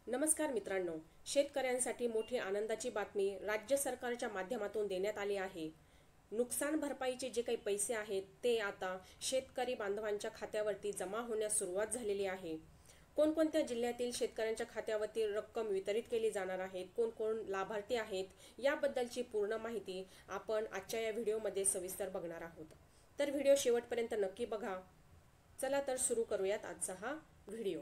नमस्कार मित्रांनो, शेतकऱ्यांसाठी मोठी आनंदाची बातमी राज्य सरकारच्या माध्यमातून देण्यात आली आहे। नुकसान भरपाईचे जे काही पैसे आहेत ते आता शेतकरी बांधवांच्या खात्यावरती जमा होण्यास सुरुवात झालेली आहे। कोणकोणत्या जिल्ह्यातील शेतकऱ्यांच्या खात्यावरती रक्कम वितरित केली जाणार आहे, कोण कोण लाभार्थी आहेत, याबद्दलची पूर्ण माहिती आपण आजच्या या व्हिडिओमध्ये सविस्तर बघणार आहोत। तर व्हिडिओ शेवटपर्यंत नक्की बघा। चला तर सुरू करूयात आजचा हा व्हिडिओ।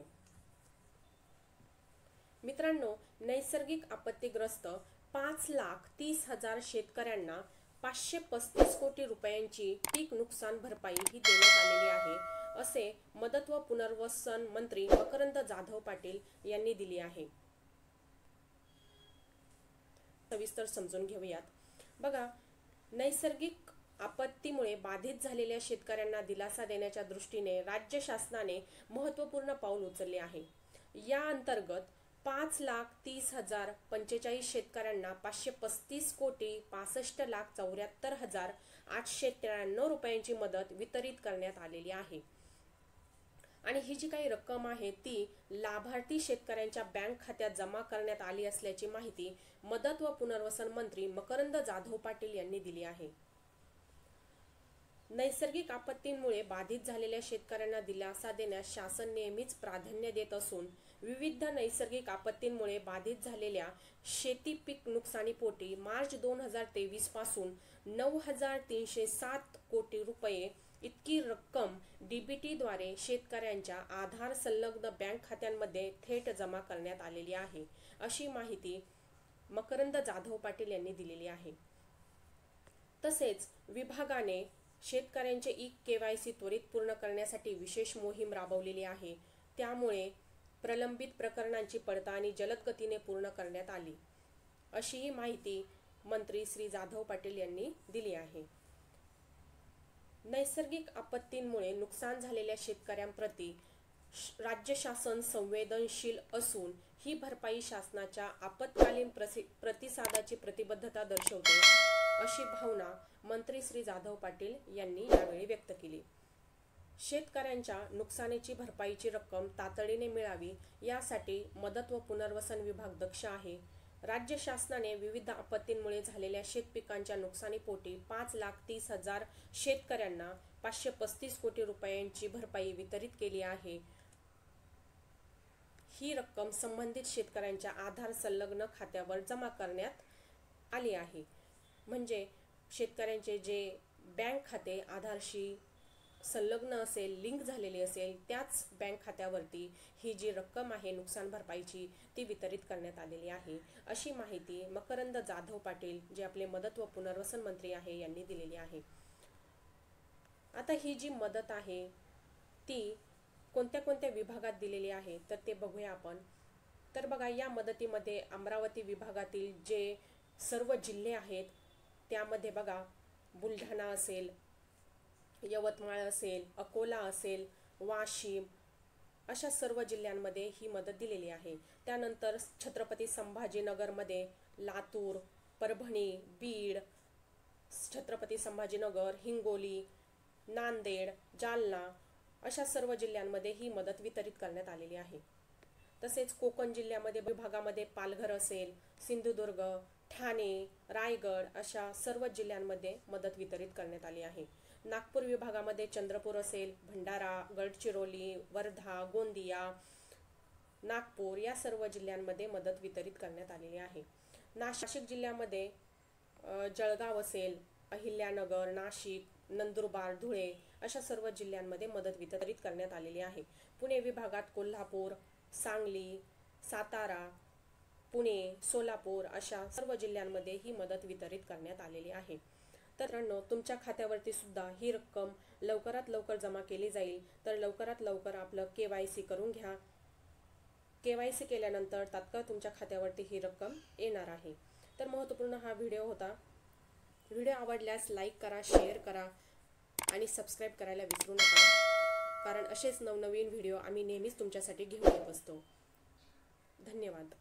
मित्रांनो, नैसर्गिक आपत्तीग्रस्त 5,30,000 शेतकऱ्यांना 535 कोटी रुपयांची पीक नुकसान भरपाई ही देण्यात आलेली आहे, असे मदत व पुनर्वसन मंत्री मकरंद जाधव पाटील यांनी दिली आहे। सविस्तर समजून घेऊयात। बघा, नैसर्गिक आपत्तीमुळे बाधित झालेल्या शेतकऱ्यांना दिलासा देण्याच्या दृष्टीने राज्य शासनाने महत्त्वपूर्ण पाऊल उचलले आहे। या अंतर्गत 5,30,045 शेतकऱ्यांना 535 कोटी 65,74,893 रुपयांची मदत वितरित करण्यात आलेली आहे। आणि ही जी काही रक्कम आहे ती लाभार्थी शेतकऱ्यांच्या बँक खात्यात जमा करण्यात आली असल्याची माहिती मदत व पुनर्वसन मंत्री मकरंद जाधव पाटील यांनी दिली आहे। नैसर्गिक आपत्तींमुळे बाधित झालेल्या शेतकऱ्यांना दिलासा देण्यास शासन नेहमीच प्राधान्य देत असून विविध नैसर्गिक आपत्तींमुळे बाधित झालेल्या शेती पीक नुकसानीपोटी मार्च 2023 पासून 9,307 कोटी रुपये इतकी रक्कम डीबीटी द्वारे शेतकऱ्यांच्या आधार संलग्न बँक खात्यांमध्ये थेट जमा करण्यात आलेली आहे, अशी माहिती मकरंद जाधव पाटील यांनी दिलेली आहे। तसेच विभागाने शेतकऱ्यांचे ई-केवायसी त्वरित पूर्ण करण्यासाठी विशेष मोहीम राबवलेली आहे। त्यामुळे प्रलंबित प्रकरणांची पडताळणी जलद गतीने पूर्ण करण्यात आली, अशीही माहिती मंत्री श्री जाधव पाटील यांनी दिली आहे। नैसर्गिक आपत्तींमुळे नुकसान झालेल्या शेतकऱ्यांप्रती राज्य शासन संवेदनशील असून ही भरपाई शासनाच्या आपत्कालीन प्रतिसादाची प्रतिबद्धता दर्शवते, अशी भावना मंत्री श्री जाधव पाटील यांनी यावेळी व्यक्त केली। शेतकऱ्यांच्या नुकसानीची भरपाईची रक्कम तातडीने मिळावी यासाठी मदत व पुनर्वसन विभाग दक्ष आहे। राज्य शासनाने विविध आपत्तींमुळे झालेल्या शेतपिकांच्या नुकसानीपोटी 5,30,000 शेतकऱ्यांना 535 कोटी रुपयांची भरपाई वितरित केली आहे। ही रक्कम संबंधित शेतकऱ्यांच्या आधार संलग्न खात्यावर जमा करण्यात आली आहे। म्हणजे शेतकऱ्यांचे जे बँक खाते आधारशी संलग्न असेल, लिंक झालेली असेल, त्याच बँक खात्यावरती ही जी रक्कम आहे नुकसान भरपाईची ती वितरित करण्यात आलेली आहे, अशी माहिती मकरंद जाधव पाटील जे आपले मदत व पुनर्वसन मंत्री आहे यांनी दिलेली आहे। आता ही जी मदत आहे ती कोणत्या कोणत्या विभागात दिलेली आहे तर ते बघूया आपण। तर बघा, या मदतीमध्ये अमरावती विभागातील जे सर्व जिल्हे आहेत त्यामध्ये बघा, बुलढाणा असेल, यवतमाळ असेल, अकोला असेल, वाशिम अशा सर्व जिल्ह्यांमध्ये ही मदत दिलेली आहे। त्यानंतर छत्रपती संभाजीनगरमध्ये लातूर, परभणी, बीड, छत्रपती संभाजीनगर, हिंगोली, नांदेड, जालना अशा सर्व जिल्ह्यांमध्ये ही मदत वितरित करण्यात आलेली आहे। तसेच कोकण जिल्ह्यामध्ये विभागामध्ये पालघर असेल, सिंधुदुर्ग, ठाणे, रायगड अशा सर्व जिल्ह्यांमध्ये मदत वितरित करण्यात आली आहे। नागपूर विभागामध्ये चंद्रपूर असेल, भंडारा, गडचिरोली, वर्धा, गोंदिया, नागपूर या सर्व जिल्ह्यांमध्ये मदत वितरित करण्यात आलेली आहे। नाशिक जिल्ह्यामध्ये जळगाव असेल, अहिल्यानगर, नाशिक, नंदुरबार, धुळे अशा सर्व जिल्ह्यांमध्ये मदत वितरित करण्यात आलेली आहे। पुणे विभागात कोल्हापूर, सांगली, सातारा, पुणे, सोलापूर अशा सर्व जिल्ह्यांमध्ये ही मदत वितरित करण्यात आलेली आहे। तर तुमच्या खात्यावरती सुद्धा ही रक्कम लवकरात लवकर जमा केली जाईल, तर लवकरात लवकर आपलं केवायसी करून घ्या। केवायसी केल्यानंतर तात्काळ तुमच्या खात्यावरती ही रक्कम येणार आहे। तर महत्त्वपूर्ण हा व्हिडिओ होता। व्हिडिओ आवडल्यास लाईक करा, शेअर करा आणि सबस्क्राईब करायला विसरू नका, कारण असेच नवनवीन व्हिडिओ आम्ही नेहमीच तुमच्यासाठी घेऊन येत असतो। धन्यवाद।